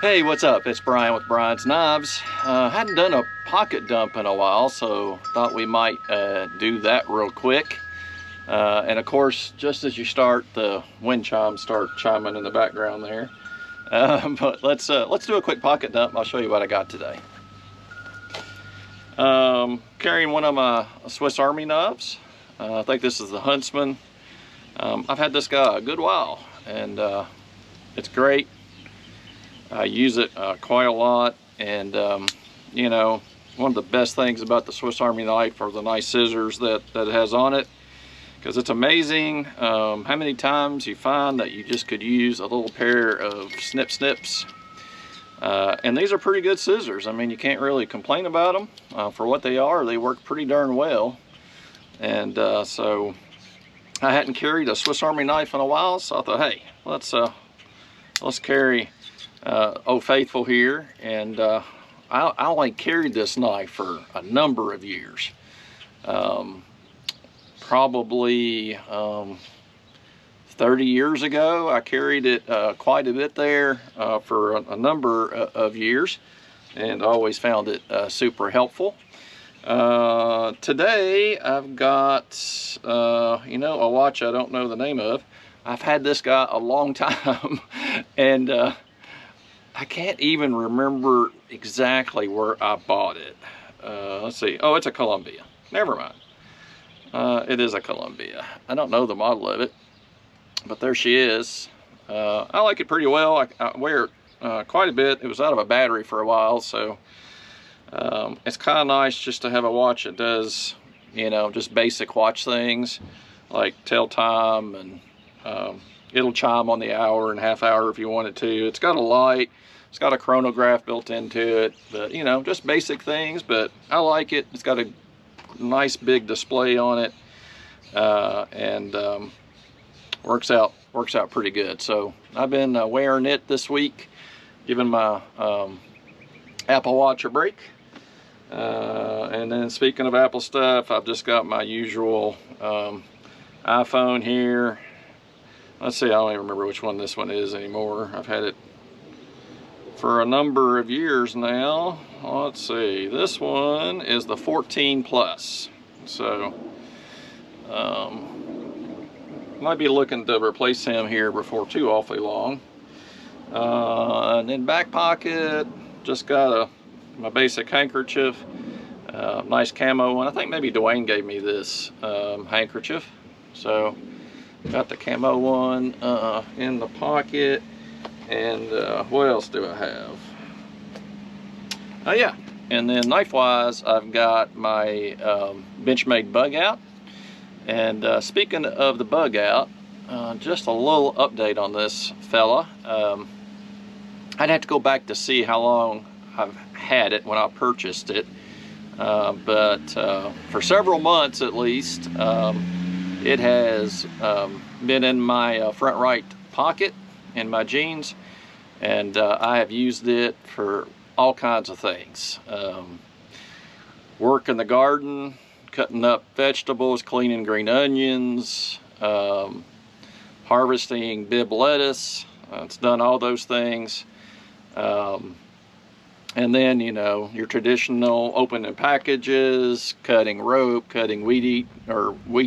Hey, what's up? It's Brian with Brian's Knives. Hadn't done a pocket dump in a while, so thought we might do that real quick. And of course, just as you start, the wind chimes start chiming in the background there. But let's do a quick pocket dump. I'll show you what I got today. Carrying one of my Swiss Army knives. I think this is the Huntsman. I've had this guy a good while, and it's great. I use it quite a lot, and you know, one of the best things about the Swiss Army knife are the nice scissors that it has on it, because it's amazing how many times you find that you just could use a little pair of snips. And these are pretty good scissors. I mean, you can't really complain about them. For what they are, they work pretty darn well. And so I hadn't carried a Swiss Army knife in a while, so I thought, hey, let's carry Old Faithful here. And I only carried this knife for a number of years. Probably 30 years ago, I carried it quite a bit there for a number of years, and always found it super helpful. Today I've got you know, a watch I don't know the name of. I've had this guy a long time, and I can't even remember exactly where I bought it. Let's see. Oh, it's a Columbia. Never mind. It is a Columbia. I don't know the model of it, but there she is. I like it pretty well. I wear it quite a bit. It was out of a battery for a while, so it's kind of nice just to have a watch that does, you know, just basic watch things like tell time, and it'll chime on the hour and half hour if you want it to. It's got a light. It's got a chronograph built into it, but you know, just basic things. But I like it. It's got a nice big display on it, and works out pretty good. So I've been wearing it this week, giving my Apple Watch a break. And then speaking of Apple stuff, I've just got my usual iPhone here. Let's see, I don't even remember which one this one is anymore. I've had it for a number of years now. Let's see, this one is the 14 Plus. So might be looking to replace him here before too awfully long. And then back pocket, just got my basic handkerchief, nice camo one. I think maybe Dwayne gave me this handkerchief. So got the camo one in the pocket. And what else do I have? Oh yeah, and then knife wise, I've got my Benchmade Bugout. And speaking of the Bugout, just a little update on this fella. I'd have to go back to see how long I've had it when I purchased it, but for several months at least, it has been in my front right pocket in my jeans, and I have used it for all kinds of things. Work in the garden, cutting up vegetables, cleaning green onions, harvesting bib lettuce. It's done all those things. And then, you know, your traditional opening packages, cutting rope, cutting weed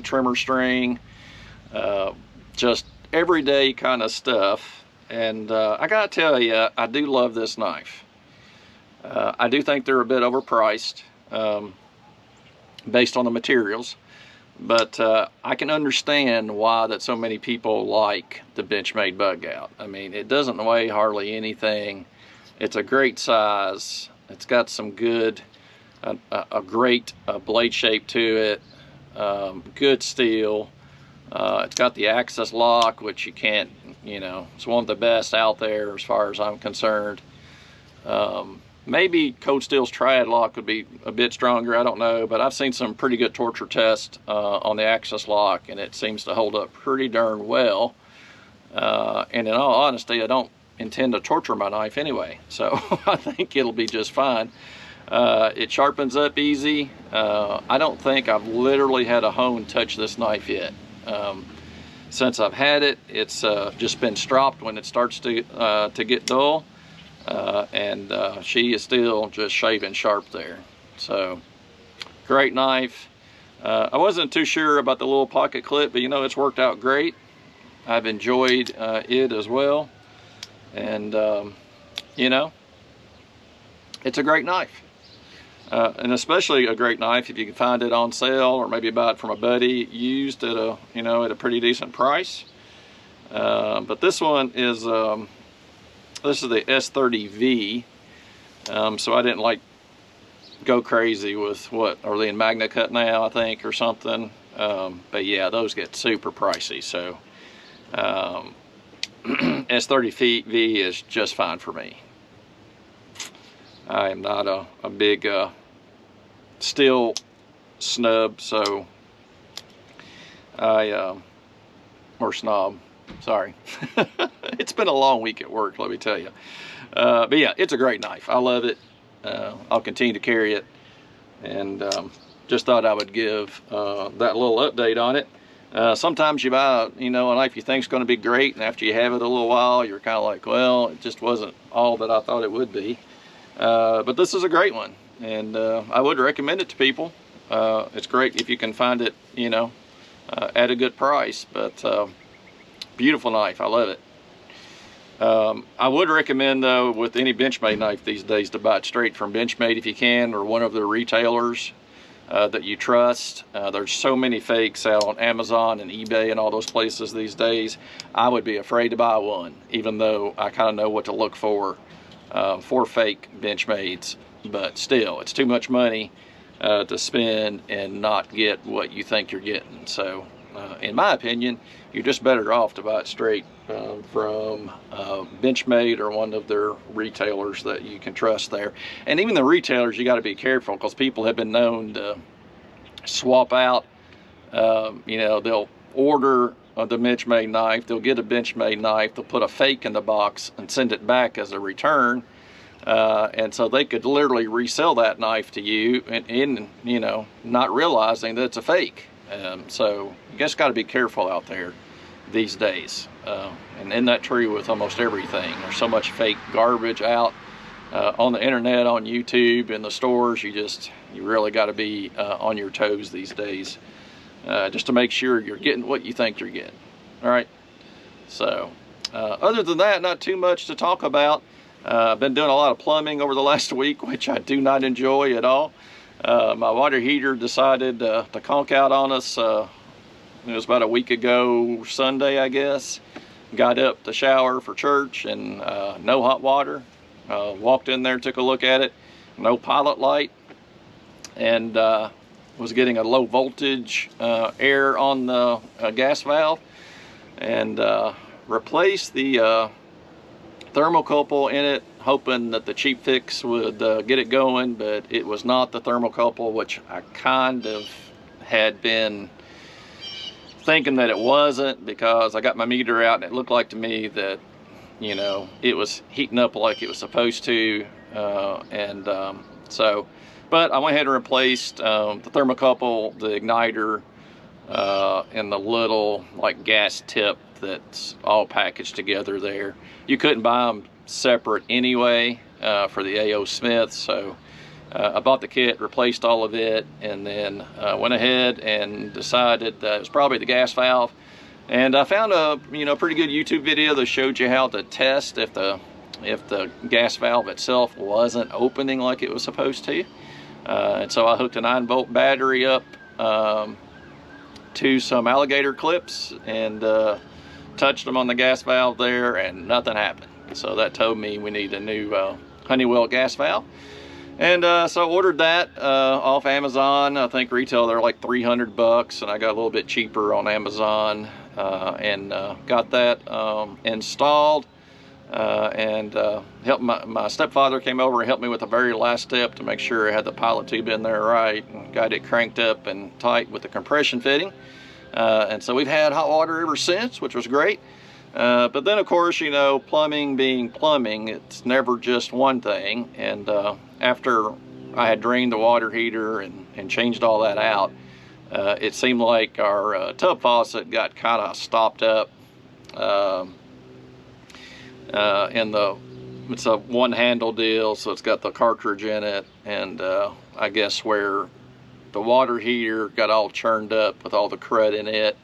trimmer string, just everyday kind of stuff. And I gotta tell you, I do love this knife. I do think they're a bit overpriced based on the materials, but I can understand why that so many people like the Benchmade Bugout. I mean, it doesn't weigh hardly anything. It's a great size. It's got some good, a great blade shape to it. Good steel. It's got the access lock, which you can't, you know, it's one of the best out there as far as I'm concerned. Maybe Cold Steel's Triad lock would be a bit stronger, I don't know, but I've seen some pretty good torture tests on the access lock, and it seems to hold up pretty darn well. And in all honesty, I don't intend to torture my knife anyway, so I think it'll be just fine. It sharpens up easy. I don't think I've literally had a hone touch this knife yet. Since I've had it, it's just been stropped when it starts to get dull. and she is still just shaving sharp there. So great knife. I wasn't too sure about the little pocket clip, but you know, it's worked out great. I've enjoyed it as well, and you know, it's a great knife. And especially a great knife if you can find it on sale, or maybe buy it from a buddy used at a, you know, at a pretty decent price. But this one is this is the S30V, so I didn't like go crazy with what are they in Magna Cut now, I think, or something. But yeah, those get super pricey. So S30V is just fine for me. I am not a big steel snub, so or snob, sorry. It's been a long week at work, let me tell you. But yeah, it's a great knife. I love it. I'll continue to carry it, and just thought I would give that little update on it. Sometimes you buy, you know, a knife you think is going to be great, and after you have it a little while, you're kind of like, well, it just wasn't all that I thought it would be. But this is a great one, and I would recommend it to people. It's great if you can find it, you know, at a good price. But beautiful knife, I love it. I would recommend, though, with any Benchmade knife these days, to buy it straight from Benchmade if you can, or one of the retailers that you trust. There's so many fakes out on Amazon and eBay and all those places these days. I would be afraid to buy one, even though I kind of know what to look for fake Benchmades. But still, it's too much money to spend and not get what you think you're getting. So in my opinion, you're just better off to buy it straight from Benchmade or one of their retailers that you can trust there. And even the retailers, you got to be careful, because people have been known to swap out. You know, they'll order the Benchmade knife, they'll get a Benchmade knife, they'll put a fake in the box and send it back as a return. And so they could literally resell that knife to you, and you know, not realizing that it's a fake. So you just got to be careful out there these days. And isn't that true with almost everything? There's so much fake garbage out on the internet, on YouTube, in the stores. You really got to be on your toes these days, just to make sure you're getting what you think you're getting. All right. So other than that, not too much to talk about. I've been doing a lot of plumbing over the last week, which I do not enjoy at all. My water heater decided to conk out on us. It was about a week ago, Sunday, I guess. Got up to shower for church, and no hot water. Walked in there, took a look at it, no pilot light, and was getting a low voltage air on the gas valve, and replaced the thermocouple in it, hoping that the cheap fix would get it going, but it was not the thermocouple, which I kind of had been thinking that it wasn't, because I got my meter out and it looked like to me that, you know, it was heating up like it was supposed to. So, but I went ahead and replaced the thermocouple, the igniter, and the little like gas tip that's all packaged together there. You couldn't buy them separate anyway for the A.O. Smith, so I bought the kit, replaced all of it, and then went ahead and decided that it was probably the gas valve. And I found a pretty good YouTube video that showed you how to test if the gas valve itself wasn't opening like it was supposed to. And so I hooked a 9-volt battery up to some alligator clips and touched them on the gas valve there, and nothing happened. So that told me we need a new Honeywell gas valve. And so I ordered that off Amazon. I think retail they're like $300, and I got a little bit cheaper on Amazon, and got that installed. And helped my stepfather came over and helped me with the very last step to make sure I had the pilot tube in there right, and got it cranked up and tight with the compression fitting. And so we've had hot water ever since, which was great. But then, of course, you know, plumbing being plumbing, it's never just one thing. And after I had drained the water heater and changed all that out, it seemed like our tub faucet got kind of stopped up in the it's a one handle deal, so it's got the cartridge in it, and I guess where the water heater got all churned up with all the crud in it,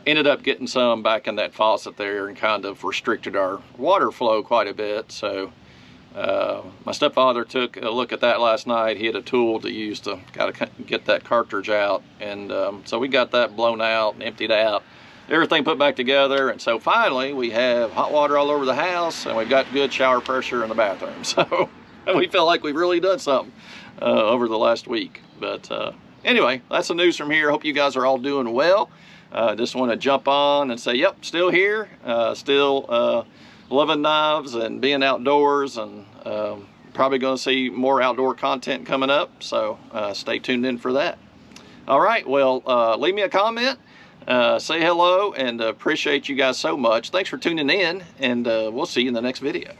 ended up getting some back in that faucet there and kind of restricted our water flow quite a bit. So my stepfather took a look at that last night. He had a tool to use to get that cartridge out, and so we got that blown out and emptied out, everything put back together, and so finally we have hot water all over the house, and we've got good shower pressure in the bathroom. So we feel like we've really done something over the last week. But anyway, that's the news from here. Hope you guys are all doing well. Just want to jump on and say, yep, still here, still loving knives and being outdoors, and probably going to see more outdoor content coming up, so stay tuned in for that. All right, well, leave me a comment, say hello, and appreciate you guys so much. Thanks for tuning in, and we'll see you in the next video.